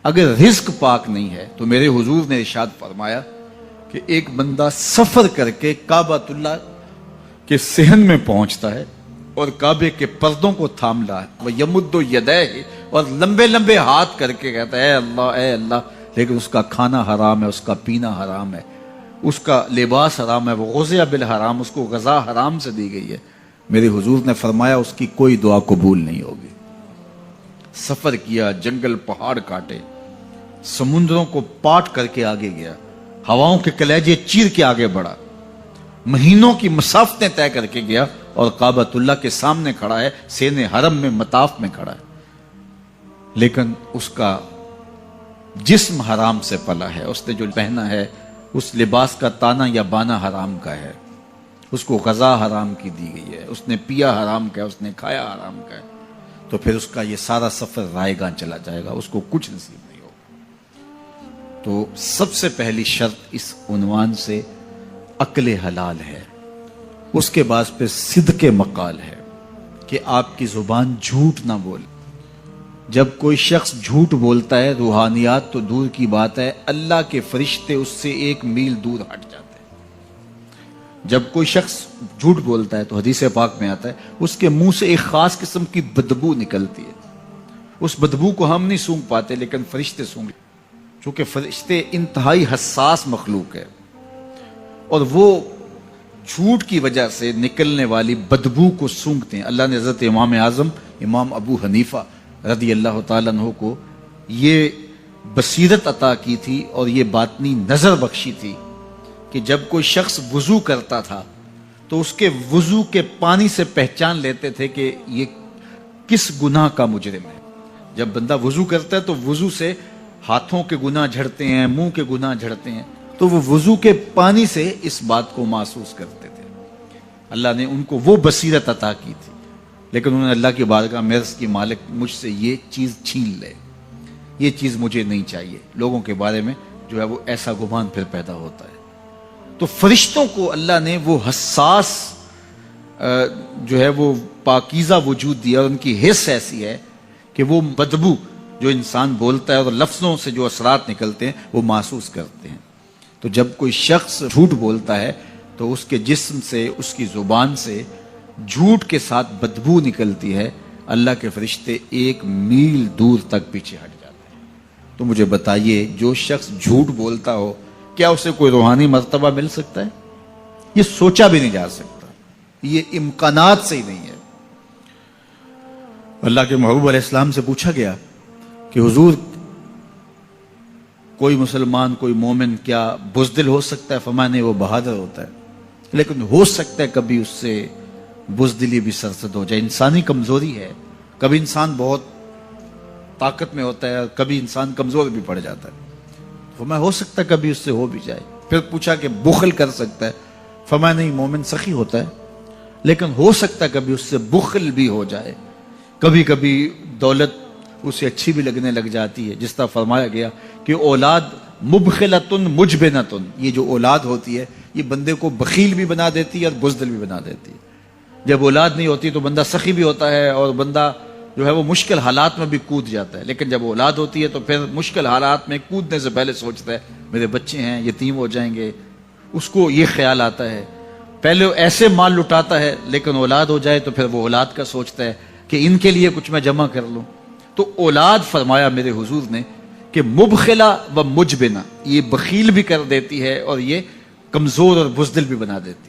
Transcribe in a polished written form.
اگر رزق پاک نہیں ہے تو میرے حضور نے ارشاد فرمایا کہ ایک بندہ سفر کر کے کعبۃ اللہ کے صحن میں پہنچتا ہے اور کعبے کے پردوں کو تھام لا ہے وہ یمد یدیہ اور لمبے لمبے ہاتھ کر کے کہتا ہے اے اللہ، لیکن اس کا کھانا حرام ہے، اس کا پینا حرام ہے، اس کا لباس حرام ہے، وہ غزیہ بالحرام، اس کو غذا حرام سے دی گئی ہے۔ میرے حضور نے فرمایا اس کی کوئی دعا قبول نہیں ہوگی۔ سفر کیا، جنگل پہاڑ کاٹے، سمندروں کو پاٹ کر کے آگے گیا، ہواؤں کے کلیجے چیر کے آگے بڑھا، مہینوں کی مسافتیں طے کر کے گیا اور کعبۃ اللہ کے سامنے کھڑا ہے، سین حرم میں مطاف میں کھڑا ہے، لیکن اس کا جسم حرام سے پلا ہے، اس نے جو پہنا ہے اس لباس کا تانا یا بانا حرام کا ہے، اس کو غذا حرام کی دی گئی ہے، اس نے پیا حرام کا ہے، اس نے کھایا حرام کا ہے، تو پھر اس کا یہ سارا سفر رائے گاں چلا جائے گا، اس کو کچھ نصیب نہیں ہوگا۔ تو سب سے پہلی شرط اس عنوان سے عقل حلال ہے، اس کے بعد پھر صدق مقال ہے کہ آپ کی زبان جھوٹ نہ بولے۔ جب کوئی شخص جھوٹ بولتا ہے، روحانیات تو دور کی بات ہے، اللہ کے فرشتے اس سے 1 میل دور ہٹ جاتے ہیں۔ جب کوئی شخص جھوٹ بولتا ہے تو حدیث پاک میں آتا ہے اس کے منہ سے ایک خاص قسم کی بدبو نکلتی ہے، اس بدبو کو ہم نہیں سونگھ پاتے لیکن فرشتے سونگھ، چونکہ فرشتے انتہائی حساس مخلوق ہے اور وہ جھوٹ کی وجہ سے نکلنے والی بدبو کو سونگھتے ہیں۔ اللہ نے حضرت امام اعظم امام ابو حنیفہ رضی اللہ تعالیٰ عنہ کو یہ بصیرت عطا کی تھی اور یہ باطنی نظر بخشی تھی کہ جب کوئی شخص وضو کرتا تھا تو اس کے وضو کے پانی سے پہچان لیتے تھے کہ یہ کس گناہ کا مجرم ہے۔ جب بندہ وضو کرتا ہے تو وضو سے ہاتھوں کے گناہ جھڑتے ہیں، منہ کے گناہ جھڑتے ہیں، تو وہ وضو کے پانی سے اس بات کو محسوس کرتے تھے۔ اللہ نے ان کو وہ بصیرت عطا کی تھی، لیکن انہوں نے اللہ کی بارگاہ میں عرض کی مالک مجھ سے یہ چیز چھین لے، یہ چیز مجھے نہیں چاہیے۔ لوگوں کے بارے میں جو ہے وہ ایسا گمان پھر پیدا ہوتا ہے۔ تو فرشتوں کو اللہ نے وہ حساس جو ہے وہ پاکیزہ وجود دیا اور ان کی حس ایسی ہے کہ وہ بدبو جو انسان بولتا ہے اور لفظوں سے جو اثرات نکلتے ہیں وہ محسوس کرتے ہیں۔ تو جب کوئی شخص جھوٹ بولتا ہے تو اس کے جسم سے، اس کی زبان سے جھوٹ کے ساتھ بدبو نکلتی ہے، اللہ کے فرشتے 1 میل دور تک پیچھے ہٹ جاتے ہیں۔ تو مجھے بتائیے جو شخص جھوٹ بولتا ہو کیا اسے کوئی روحانی مرتبہ مل سکتا ہے؟ یہ سوچا بھی نہیں جا سکتا، یہ امکانات سے ہی نہیں ہے۔ اللہ کے محبوب علیہ السلام سے پوچھا گیا کہ حضور کوئی مسلمان، کوئی مومن کیا بزدل ہو سکتا ہے؟ فرمایا نہیں، وہ بہادر ہوتا ہے، لیکن ہو سکتا ہے کبھی اس سے بزدلی بھی سرزد ہو جائے، انسانی کمزوری ہے، کبھی انسان بہت طاقت میں ہوتا ہے اور کبھی انسان کمزور بھی پڑ جاتا ہے، فرمایا ہو سکتا ہے کبھی اس سے ہو بھی جائے۔ پھر پوچھا کہ بخل کر سکتا ہے؟ فرمایا نہیں، مومن سخی ہوتا ہے لیکن ہو سکتا ہے کبھی اس سے بخل بھی ہو جائے، کبھی کبھی دولت اسے اچھی بھی لگنے لگ جاتی ہے، جس طرح فرمایا گیا کہ اولاد مبخلتن مجبنتن، یہ جو اولاد ہوتی ہے یہ بندے کو بخیل بھی بنا دیتی ہے اور بزدل بھی بنا دیتی ہے۔ جب اولاد نہیں ہوتی تو بندہ سخی بھی ہوتا ہے اور بندہ جو ہے وہ مشکل حالات میں بھی کود جاتا ہے، لیکن جب اولاد ہوتی ہے تو پھر مشکل حالات میں کودنے سے پہلے سوچتا ہے میرے بچے ہیں یتیم ہو جائیں گے، اس کو یہ خیال آتا ہے، پہلے ایسے مال لٹاتا ہے لیکن اولاد ہو جائے تو پھر وہ اولاد کا سوچتا ہے کہ ان کے لیے کچھ میں جمع کر لوں۔ تو اولاد فرمایا میرے حضور نے کہ مبخلہ و مجبنہ، یہ بخیل بھی کر دیتی ہے اور یہ کمزور اور بزدل بھی بنا دیتی ہے۔